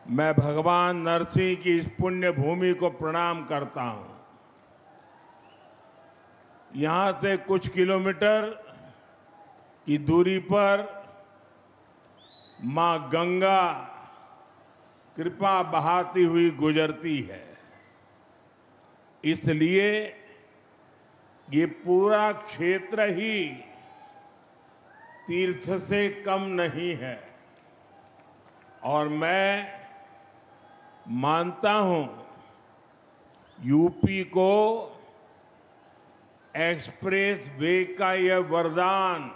मैं भगवान नरसिंह की इस पुण्य भूमि को प्रणाम करता हूं। यहां से कुछ किलोमीटर की दूरी पर मां गंगा कृपा बहाती हुई गुजरती है। इसलिए ये पूरा क्षेत्र ही तीर्थ से कम नहीं है और मैं मानता हूं यूपी को एक्सप्रेस वे का यह वरदान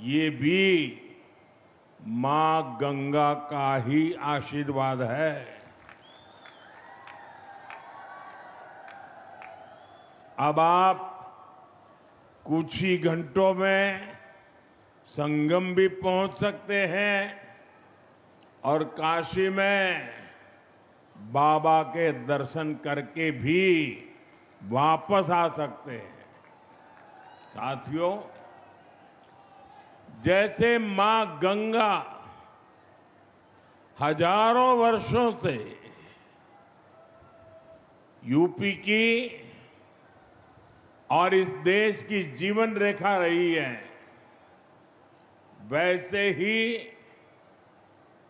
ये भी मां गंगा का ही आशीर्वाद है। अब आप कुछ ही घंटों में संगम भी पहुंच सकते हैं और काशी में बाबा के दर्शन करके भी वापस आ सकते हैं। साथियों, जैसे मां गंगा हजारों वर्षों से यूपी की और इस देश की जीवन रेखा रही है, वैसे ही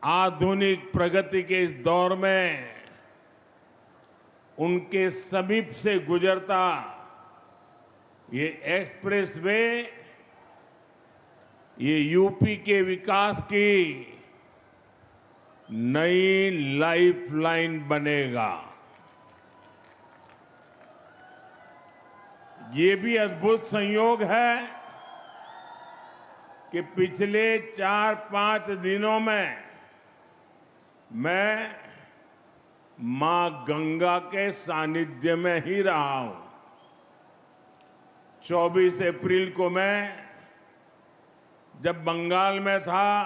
आधुनिक प्रगति के इस दौर में उनके समीप से गुजरता ये एक्सप्रेसवे ये यूपी के विकास की नई लाइफलाइन बनेगा। ये भी अद्भुत संयोग है कि पिछले 4-5 दिनों में मैं मां गंगा के सानिध्य में ही रहा हूं। 24 अप्रैल को मैं जब बंगाल में था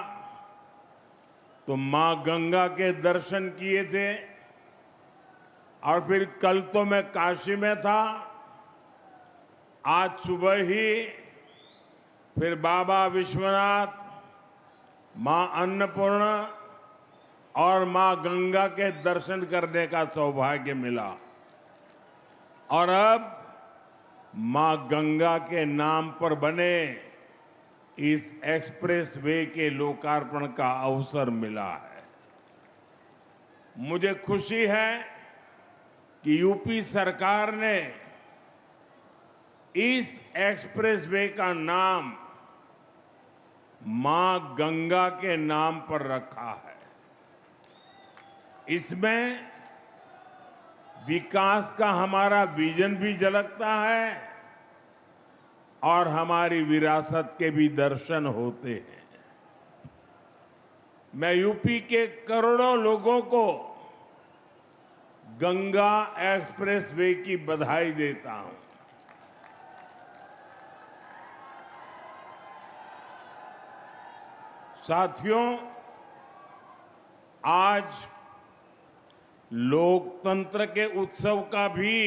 तो मां गंगा के दर्शन किए थे और फिर कल तो मैं काशी में था। आज सुबह ही फिर बाबा विश्वनाथ, मां अन्नपूर्णा और मां गंगा के दर्शन करने का सौभाग्य मिला और अब मां गंगा के नाम पर बने इस एक्सप्रेस वे के लोकार्पण का अवसर मिला है। मुझे खुशी है कि यूपी सरकार ने इस एक्सप्रेस वे का नाम मां गंगा के नाम पर रखा है। इसमें विकास का हमारा विजन भी झलकता है और हमारी विरासत के भी दर्शन होते हैं। मैं यूपी के करोड़ों लोगों को गंगा एक्सप्रेस वे की बधाई देता हूं। साथियों, आज लोकतंत्र के उत्सव का भी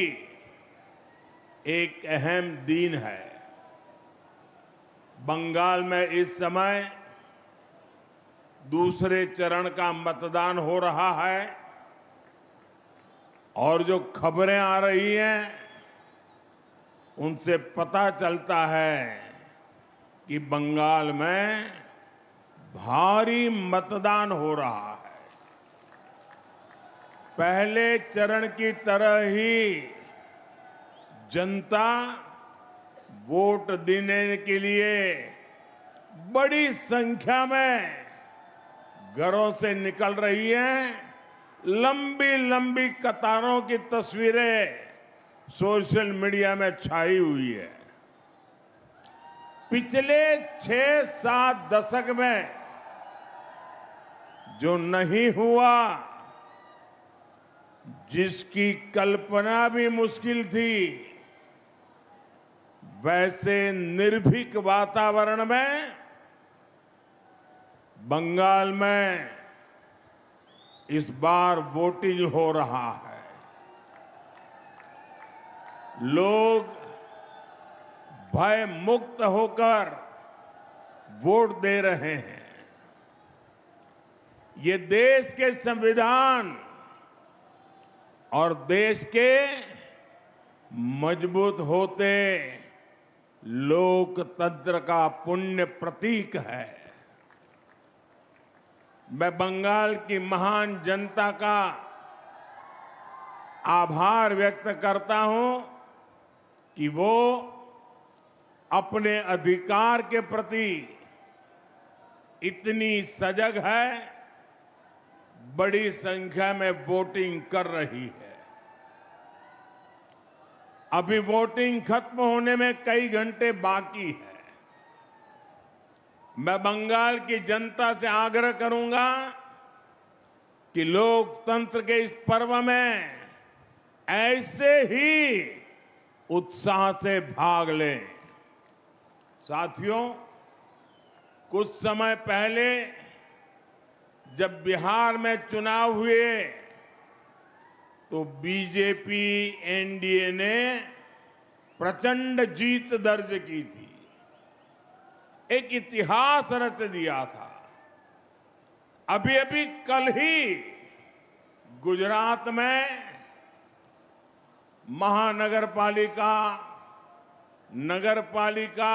एक अहम दिन है। बंगाल में इस समय दूसरे चरण का मतदान हो रहा है और जो खबरें आ रही हैं उनसे पता चलता है कि बंगाल में भारी मतदान हो रहा है। पहले चरण की तरह ही जनता वोट देने के लिए बड़ी संख्या में घरों से निकल रही है। लंबी लंबी कतारों की तस्वीरें सोशल मीडिया में छाई हुई है। पिछले 6-7 दशक में जो नहीं हुआ, जिसकी कल्पना भी मुश्किल थी, वैसे निर्भीक वातावरण में बंगाल में इस बार वोटिंग हो रहा है। लोग भय मुक्त होकर वोट दे रहे हैं। ये देश के संविधान और देश के मजबूत होते लोकतंत्र का पुण्य प्रतीक है। मैं बंगाल की महान जनता का आभार व्यक्त करता हूं कि वो अपने अधिकार के प्रति इतनी सजग है, बड़ी संख्या में वोटिंग कर रही है। अभी वोटिंग खत्म होने में कई घंटे बाकी है। मैं बंगाल की जनता से आग्रह करूंगा कि लोकतंत्र के इस पर्व में ऐसे ही उत्साह से भाग लें। साथियों, कुछ समय पहले जब बिहार में चुनाव हुए तो बीजेपी एनडीए ने प्रचंड जीत दर्ज की थी, एक इतिहास रच दिया था। अभी अभी कल ही गुजरात में महानगर पालिका, नगर पालिका,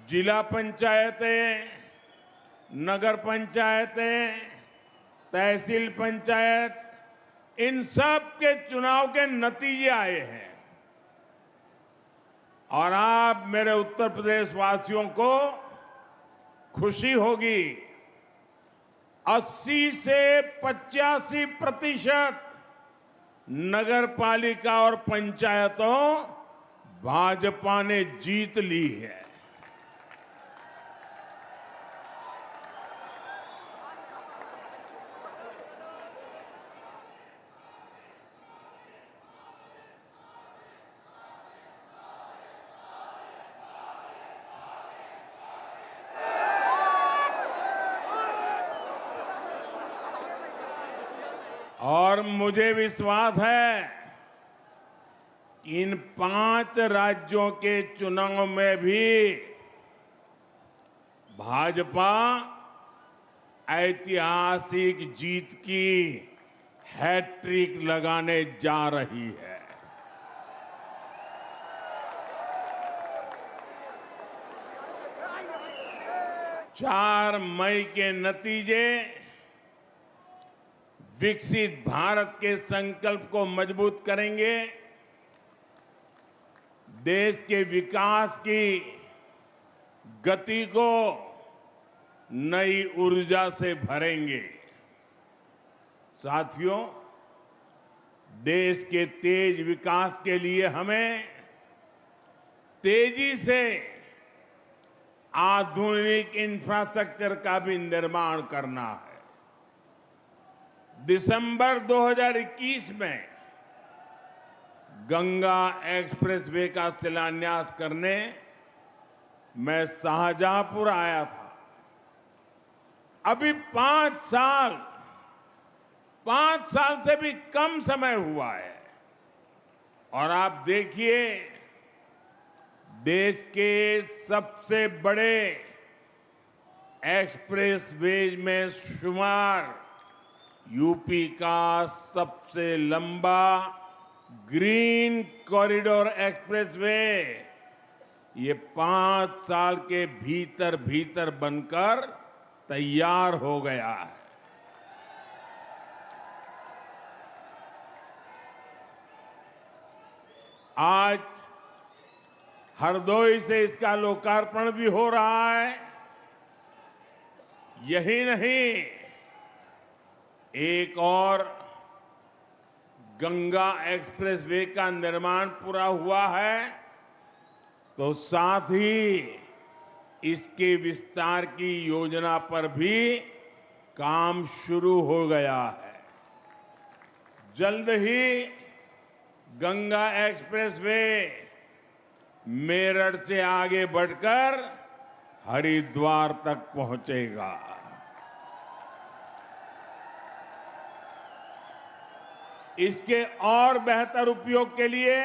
जिला पंचायतें, नगर पंचायतें, तहसील पंचायत, इन सब के चुनाव के नतीजे आए हैं। और आप मेरे उत्तर प्रदेश वासियों को खुशी होगी, 80 से 85% नगर पालिका और पंचायतों भाजपा ने जीत ली है। और मुझे विश्वास है कि इन 5 राज्यों के चुनाव में भी भाजपा ऐतिहासिक जीत की हैट्रिक लगाने जा रही है। चार मई के नतीजे विकसित भारत के संकल्प को मजबूत करेंगे, देश के विकास की गति को नई ऊर्जा से भरेंगे। साथियों, देश के तेज विकास के लिए हमें तेजी से आधुनिक इंफ्रास्ट्रक्चर का भी निर्माण करना है। दिसंबर 2021 में गंगा एक्सप्रेसवे का शिलान्यास करने मैं शाहजहांपुर आया था। अभी 5 साल से भी कम समय हुआ है और आप देखिए, देश के सबसे बड़े एक्सप्रेसवेज में शुमार यूपी का सबसे लंबा ग्रीन कॉरिडोर एक्सप्रेसवे ये 5 साल के भीतर भीतर बनकर तैयार हो गया है। आज हरदोई से इसका लोकार्पण भी हो रहा है। यही नहीं, एक और गंगा एक्सप्रेसवे का निर्माण पूरा हुआ है, तो साथ ही इसके विस्तार की योजना पर भी काम शुरू हो गया है। जल्द ही गंगा एक्सप्रेसवे मेरठ से आगे बढ़कर हरिद्वार तक पहुंचेगा। इसके और बेहतर उपयोग के लिए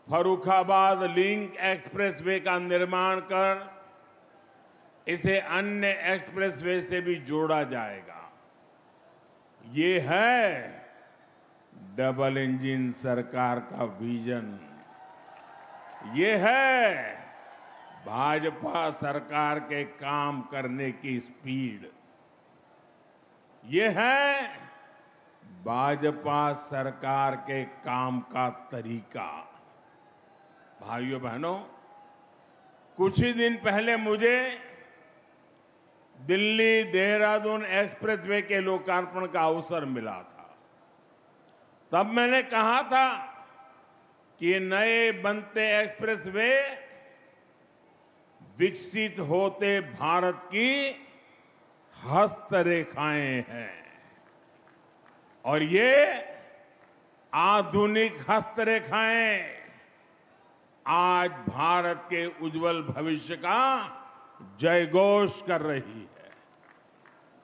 फर्रुखाबाद लिंक एक्सप्रेसवे का निर्माण कर इसे अन्य एक्सप्रेसवे से भी जोड़ा जाएगा। ये है डबल इंजन सरकार का विजन। ये है भाजपा सरकार के काम करने की स्पीड। ये है भाजपा सरकार के काम का तरीका। भाइयों बहनों, कुछ ही दिन पहले मुझे दिल्ली देहरादून एक्सप्रेसवे के लोकार्पण का अवसर मिला था। तब मैंने कहा था कि नए बनते एक्सप्रेसवे विकसित होते भारत की हस्तरेखाएं हैं और ये आधुनिक हस्तरेखाएं आज भारत के उज्जवल भविष्य का जयघोष कर रही है।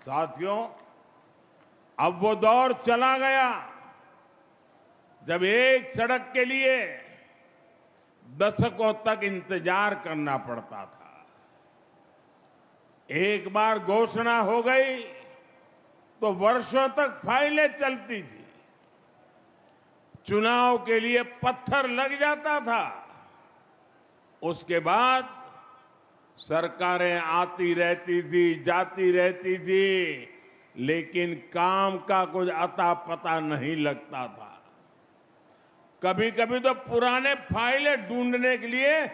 साथियों, अब वो दौर चला गया जब एक सड़क के लिए दशकों तक इंतजार करना पड़ता था। एक बार घोषणा हो गई तो वर्षों तक फाइलें चलती थी। चुनाव के लिए पत्थर लग जाता था। उसके बाद सरकारें आती रहती थी, जाती रहती थी, लेकिन काम का कुछ अता पता नहीं लगता था। कभी कभी तो पुराने फाइलें ढूंढने के लिए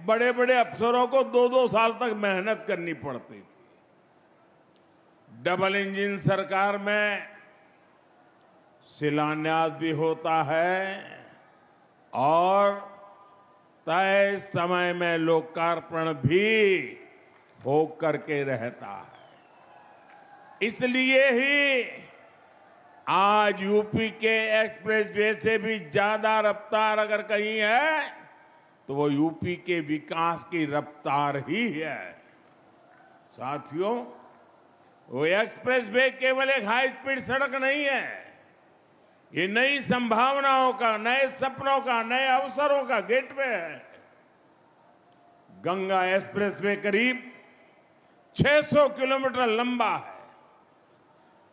बड़े बड़े अफसरों को 2-2 साल तक मेहनत करनी पड़ती थी। डबल इंजन सरकार में शिलान्यास भी होता है और तय समय में लोकार्पण भी हो करके रहता है। इसलिए ही आज यूपी के एक्सप्रेसवे से भी ज्यादा रफ्तार अगर कहीं है तो वो यूपी के विकास की रफ्तार ही है। साथियों, वो एक्सप्रेसवे केवल एक हाई स्पीड सड़क नहीं है। ये नई संभावनाओं का, नए सपनों का, नए अवसरों का गेटवे है। गंगा एक्सप्रेसवे करीब 600 किलोमीटर लंबा है।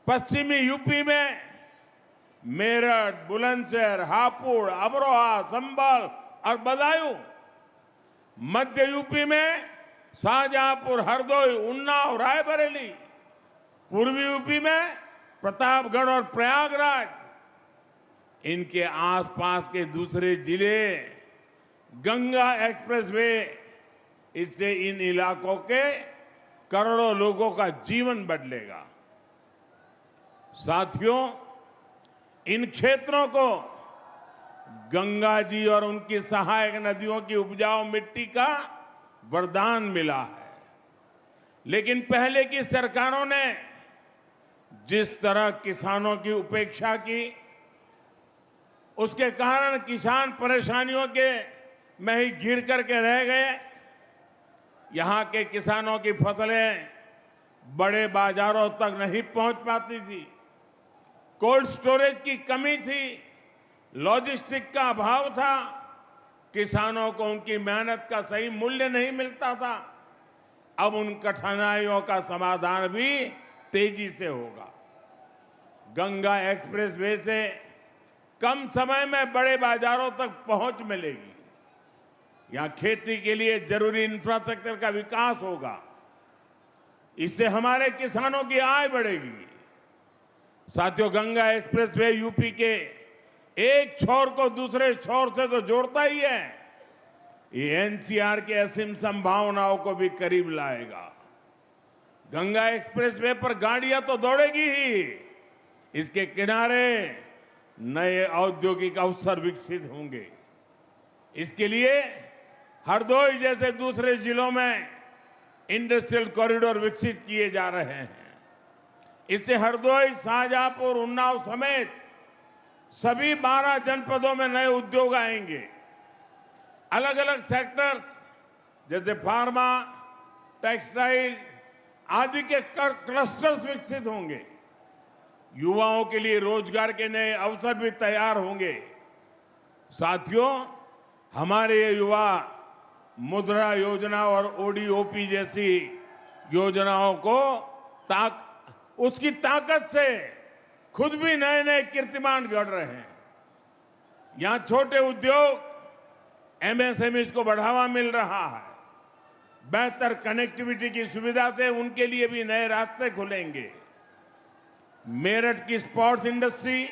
पश्चिमी यूपी में मेरठ, बुलंदशहर, हापुड़, अमरोहा, संभल और बदायूं, मध्य यूपी में शाहजहांपुर, हरदोई, उन्नाव, रायबरेली, पूर्वी यूपी में प्रतापगढ़ और प्रयागराज, इनके आसपास के दूसरे जिले गंगा एक्सप्रेसवे, इससे इन इलाकों के करोड़ों लोगों का जीवन बदलेगा। साथियों, इन क्षेत्रों को गंगा जी और उनकी सहायक नदियों की उपजाऊ मिट्टी का वरदान मिला है। लेकिन पहले की सरकारों ने जिस तरह किसानों की उपेक्षा की, उसके कारण किसान परेशानियों के में ही घिर करके रह गए। यहां के किसानों की फसलें बड़े बाजारों तक नहीं पहुंच पाती थी। कोल्ड स्टोरेज की कमी थी, लॉजिस्टिक का अभाव था, किसानों को उनकी मेहनत का सही मूल्य नहीं मिलता था। अब उन कठिनाइयों का समाधान भी तेजी से होगा। गंगा एक्सप्रेसवे से कम समय में बड़े बाजारों तक पहुंच मिलेगी। यहां खेती के लिए जरूरी इंफ्रास्ट्रक्चर का विकास होगा। इससे हमारे किसानों की आय बढ़ेगी। साथियों, गंगा एक्सप्रेसवे यूपी के एक छोर को दूसरे छोर से तो जोड़ता ही है, ये एनसीआर की असीम संभावनाओं को भी करीब लाएगा। गंगा एक्सप्रेसवे पर गाड़ियां तो दौड़ेगी ही, इसके किनारे नए औद्योगिक अवसर विकसित होंगे। इसके लिए हरदोई जैसे दूसरे जिलों में इंडस्ट्रियल कॉरिडोर विकसित किए जा रहे हैं। इससे हरदोई, शाहजहांपुर, उन्नाव समेत सभी 12 जनपदों में नए उद्योग आएंगे। अलग अलग सेक्टर्स जैसे फार्मा, टेक्सटाइल आदि के क्लस्टर्स विकसित होंगे। युवाओं के लिए रोजगार के नए अवसर भी तैयार होंगे। साथियों, हमारे ये युवा मुद्रा योजना और ओडीओपी जैसी योजनाओं को उसकी ताकत से खुद भी नए नए कीर्तिमान गढ़ रहे हैं। यहां छोटे उद्योग, एमएसएमई को बढ़ावा मिल रहा है। बेहतर कनेक्टिविटी की सुविधा से उनके लिए भी नए रास्ते खुलेंगे। मेरठ की स्पोर्ट्स इंडस्ट्री,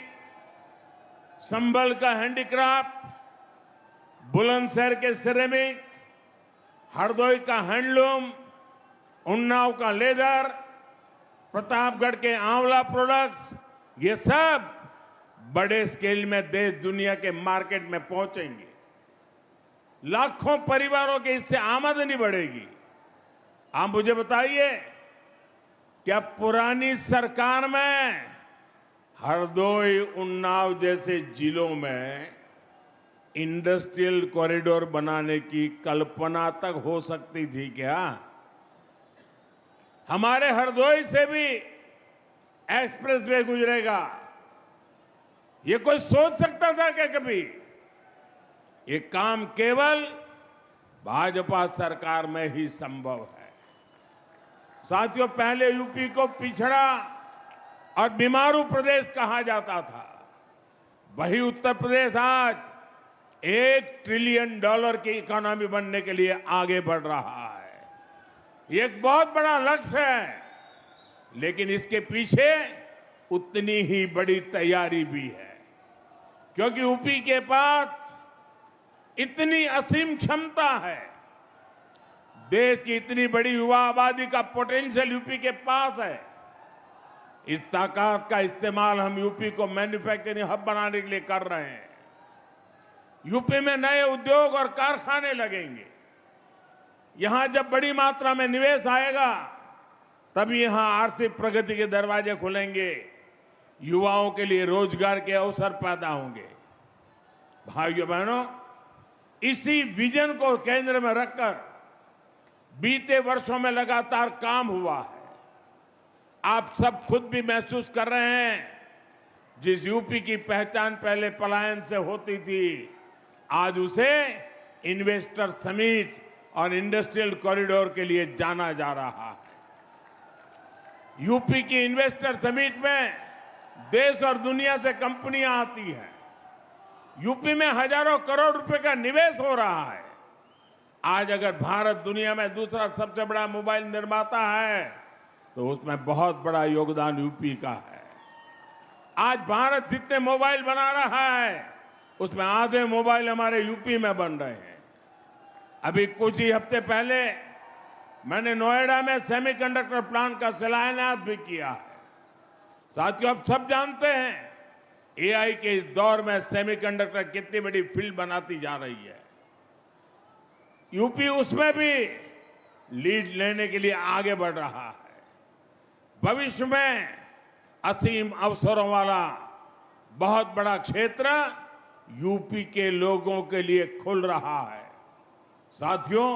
संभल का हैंडीक्राफ्ट, बुलंदशहर के सिरेमिक, हरदोई का हैंडलूम, उन्नाव का लेदर, प्रतापगढ़ के आंवला प्रोडक्ट्स, ये सब बड़े स्केल में देश दुनिया के मार्केट में पहुंचेंगे। लाखों परिवारों के इससे आमदनी बढ़ेगी। आप मुझे बताइए, क्या पुरानी सरकार में हरदोई, उन्नाव जैसे जिलों में इंडस्ट्रियल कॉरिडोर बनाने की कल्पना तक हो सकती थी क्या? हमारे हरदोई से भी एक्सप्रेसवे गुजरेगा, ये कोई सोच सकता था क्या कभी? ये काम केवल भाजपा सरकार में ही संभव है। साथियों, पहले यूपी को पिछड़ा और बीमारू प्रदेश कहा जाता था, वही उत्तर प्रदेश आज $1 ट्रिलियन की इकोनॉमी बनने के लिए आगे बढ़ रहा है। ये एक बहुत बड़ा लक्ष्य है, लेकिन इसके पीछे उतनी ही बड़ी तैयारी भी है, क्योंकि यूपी के पास इतनी असीम क्षमता है। देश की इतनी बड़ी युवा आबादी का पोटेंशियल यूपी के पास है। इस ताकत का इस्तेमाल हम यूपी को मैन्युफैक्चरिंग हब बनाने के लिए कर रहे हैं। यूपी में नए उद्योग और कारखाने लगेंगे। यहां जब बड़ी मात्रा में निवेश आएगा, तभी यहां आर्थिक प्रगति के दरवाजे खुलेंगे, युवाओं के लिए रोजगार के अवसर पैदा होंगे। भाइयों बहनों, इसी विजन को केंद्र में रखकर बीते वर्षों में लगातार काम हुआ है। आप सब खुद भी महसूस कर रहे हैं, जिस यूपी की पहचान पहले पलायन से होती थी, आज उसे इन्वेस्टर समिट और इंडस्ट्रियल कॉरिडोर के लिए जाना जा रहा है। यूपी की इन्वेस्टर समिट में देश और दुनिया से कंपनियां आती हैं। यूपी में हजारों करोड़ रुपए का निवेश हो रहा है। आज अगर भारत दुनिया में दूसरा सबसे बड़ा मोबाइल निर्माता है, तो उसमें बहुत बड़ा योगदान यूपी का है। आज भारत जितने मोबाइल बना रहा है, उसमें आधे मोबाइल हमारे यूपी में बन रहे हैं। अभी कुछ ही हफ्ते पहले मैंने नोएडा में सेमीकंडक्टर प्लांट का शिलान्यास भी किया है। साथियों, आप सब जानते हैं, एआई के इस दौर में सेमीकंडक्टर कितनी बड़ी फील्ड बनाती जा रही है। यूपी उसमें भी लीड लेने के लिए आगे बढ़ रहा है। भविष्य में असीम अवसरों वाला बहुत बड़ा क्षेत्र यूपी के लोगों के लिए खुल रहा है। साथियों,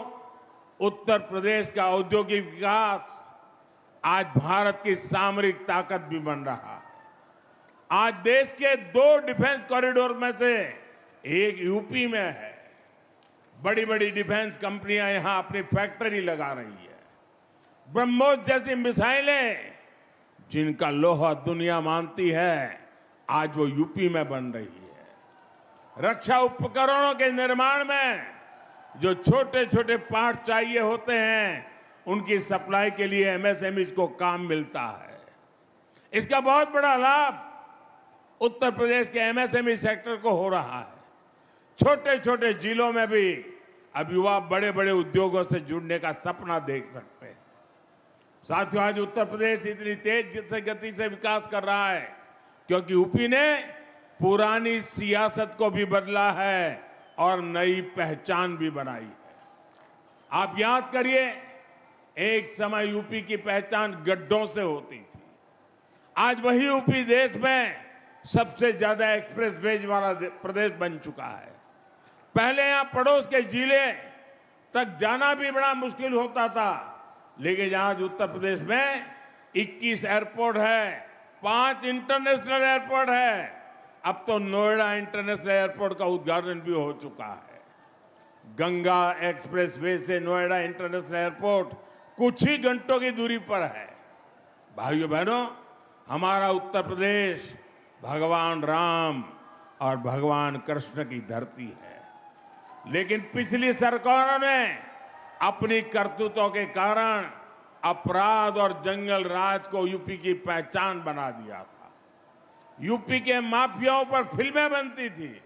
उत्तर प्रदेश का औद्योगिक विकास आज भारत की सामरिक ताकत भी बन रहा है। आज देश के 2 डिफेंस कॉरिडोर में से एक यूपी में है। बड़ी बड़ी डिफेंस कंपनियां यहां अपनी फैक्ट्री लगा रही है। ब्रह्मोस जैसी मिसाइलें, जिनका लोहा दुनिया मानती है, आज वो यूपी में बन रही है। रक्षा उपकरणों के निर्माण में जो छोटे छोटे पार्ट चाहिए होते हैं, उनकी सप्लाई के लिए एमएसएमई को काम मिलता है। इसका बहुत बड़ा लाभ उत्तर प्रदेश के एमएसएमई सेक्टर को हो रहा है। छोटे छोटे जिलों में भी अब युवा बड़े बड़े उद्योगों से जुड़ने का सपना देख सकते हैं। साथियों, आज उत्तर प्रदेश इतनी तेज गति से विकास कर रहा है क्योंकि यूपी ने पुरानी सियासत को भी बदला है और नई पहचान भी बनाई है। आप याद करिए, एक समय यूपी की पहचान गड्ढों से होती थी। आज वही यूपी देश में सबसे ज्यादा एक्सप्रेसवेज वाला प्रदेश बन चुका है। पहले यहां पड़ोस के जिले तक जाना भी बड़ा मुश्किल होता था, लेकिन आज उत्तर प्रदेश में 21 एयरपोर्ट है, 5 इंटरनेशनल एयरपोर्ट है। अब तो नोएडा इंटरनेशनल एयरपोर्ट का उद्घाटन भी हो चुका है। गंगा एक्सप्रेसवे से नोएडा इंटरनेशनल एयरपोर्ट कुछ ही घंटों की दूरी पर है। भाइयों बहनों, हमारा उत्तर प्रदेश भगवान राम और भगवान कृष्ण की धरती है, लेकिन पिछली सरकारों ने अपनी करतूतों के कारण अपराध और जंगल राज को यूपी की पहचान बना दिया था। यूपी के माफियाओं पर फिल्में बनती थी,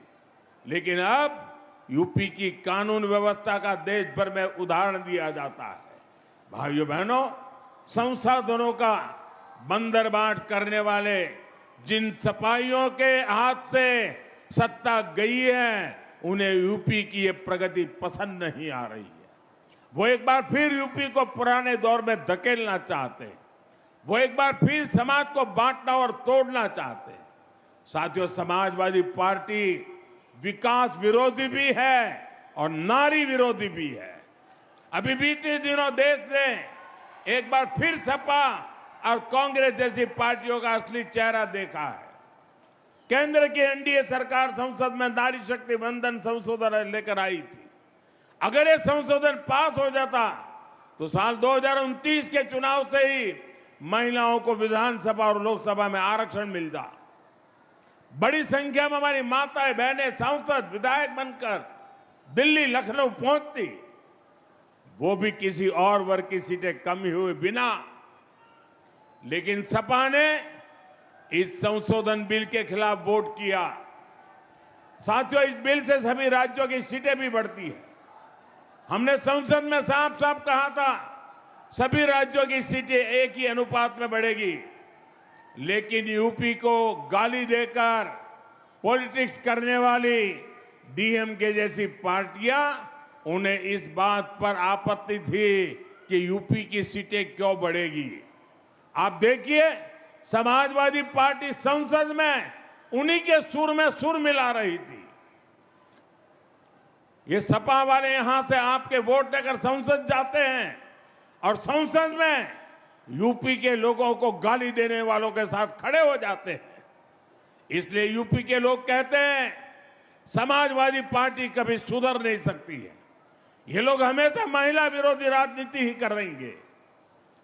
लेकिन अब यूपी की कानून व्यवस्था का देश भर में उदाहरण दिया जाता है। भाइयों बहनों, संसाधनों का बंदरबाट करने वाले जिन सिपाहियों के हाथ से सत्ता गई है, उन्हें यूपी की ये प्रगति पसंद नहीं आ रही है। वो एक बार फिर यूपी को पुराने दौर में धकेलना चाहते हैं। वो एक बार फिर समाज को बांटना और तोड़ना चाहते हैं। साथियों, समाजवादी पार्टी विकास विरोधी भी है और नारी विरोधी भी है। अभी बीते दिनों देश ने एक बार फिर सपा और कांग्रेस जैसी पार्टियों का असली चेहरा देखा है। केंद्र की एनडीए सरकार संसद में नारी शक्ति वंदन संशोधन लेकर आई थी। अगर ये संशोधन पास हो जाता तो साल 2029 के चुनाव से ही महिलाओं को विधानसभा और लोकसभा में आरक्षण मिलता। बड़ी संख्या में हमारी माताएं बहनें सांसद विधायक बनकर दिल्ली लखनऊ पहुंचती, वो भी किसी और वर्ग की सीटें कमी हुए बिना। लेकिन सपा ने इस संशोधन बिल के खिलाफ वोट किया। साथियों, इस बिल से सभी राज्यों की सीटें भी बढ़ती है। हमने संसद में साफ साफ कहा था, सभी राज्यों की सीटें एक ही अनुपात में बढ़ेगी। लेकिन यूपी को गाली देकर पॉलिटिक्स करने वाली डीएमके जैसी पार्टियां, उन्हें इस बात पर आपत्ति थी कि यूपी की सीटें क्यों बढ़ेगी। आप देखिए, समाजवादी पार्टी संसद में उन्हीं के सुर में सुर मिला रही थी। ये सपा वाले यहां से आपके वोट लेकर संसद जाते हैं और संसद में यूपी के लोगों को गाली देने वालों के साथ खड़े हो जाते हैं। इसलिए यूपी के लोग कहते हैं, समाजवादी पार्टी कभी सुधर नहीं सकती है। ये लोग हमेशा महिला विरोधी राजनीति ही करेंगे।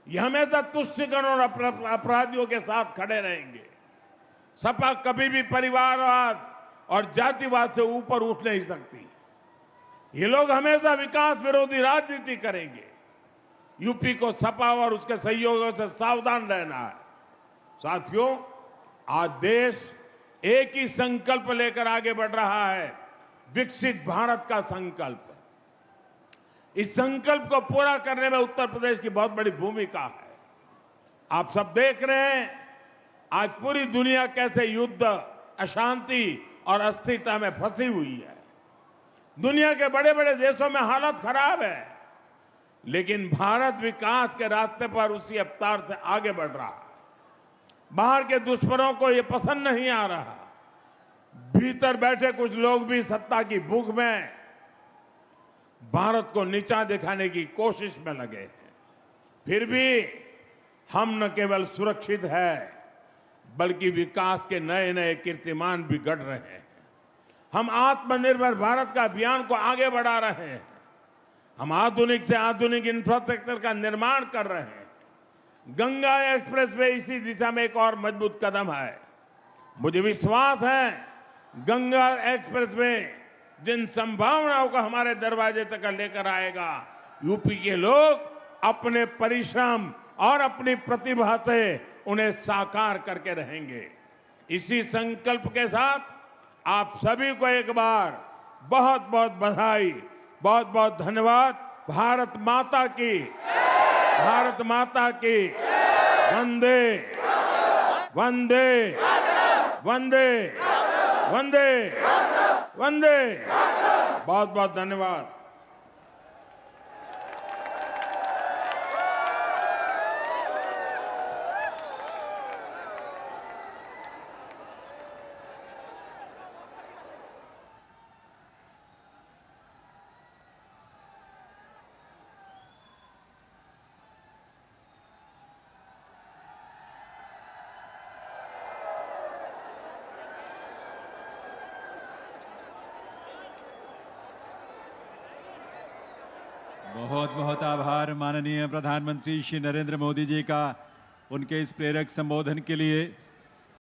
ये हमेशा तुष्टिकरण और अपराधियों के साथ खड़े रहेंगे। सपा कभी भी परिवारवाद और जातिवाद से ऊपर उठ नहीं सकती। ये लोग हमेशा विकास विरोधी राजनीति करेंगे। यूपी को सपा और उसके सहयोगियों से सावधान रहना है। साथियों, आज देश एक ही संकल्प लेकर आगे बढ़ रहा है, विकसित भारत का संकल्प। इस संकल्प को पूरा करने में उत्तर प्रदेश की बहुत बड़ी भूमिका है। आप सब देख रहे हैं, आज पूरी दुनिया कैसे युद्ध, अशांति और अस्थिरता में फंसी हुई है। दुनिया के बड़े बड़े देशों में हालत खराब है, लेकिन भारत विकास के रास्ते पर उसी रफ्तार से आगे बढ़ रहा है। बाहर के दुश्मनों को यह पसंद नहीं आ रहा। भीतर बैठे कुछ लोग भी सत्ता की भूख में भारत को नीचा दिखाने की कोशिश में लगे हैं। फिर भी हम न केवल सुरक्षित है, बल्कि विकास के नए नए कीर्तिमान भी गढ़ रहे हैं। हम आत्मनिर्भर भारत का अभियान को आगे बढ़ा रहे हैं। हम आधुनिक से आधुनिक इंफ्रास्ट्रक्चर का निर्माण कर रहे हैं। गंगा एक्सप्रेसवे इसी दिशा में एक और मजबूत कदम है। मुझे विश्वास है, गंगा एक्सप्रेसवे जिन संभावनाओं को हमारे दरवाजे तक लेकर आएगा, यूपी के लोग अपने परिश्रम और अपनी प्रतिभा से उन्हें साकार करके रहेंगे। इसी संकल्प के साथ आप सभी को एक बार बहुत बहुत बधाई, बहुत बहुत धन्यवाद। भारत माता की, भारत माता की। वंदे वंदे वंदे वंदे वंदे। बहुत बहुत धन्यवाद। बहुत बहुत आभार माननीय प्रधानमंत्री श्री नरेंद्र मोदी जी का उनके इस प्रेरक संबोधन के लिए।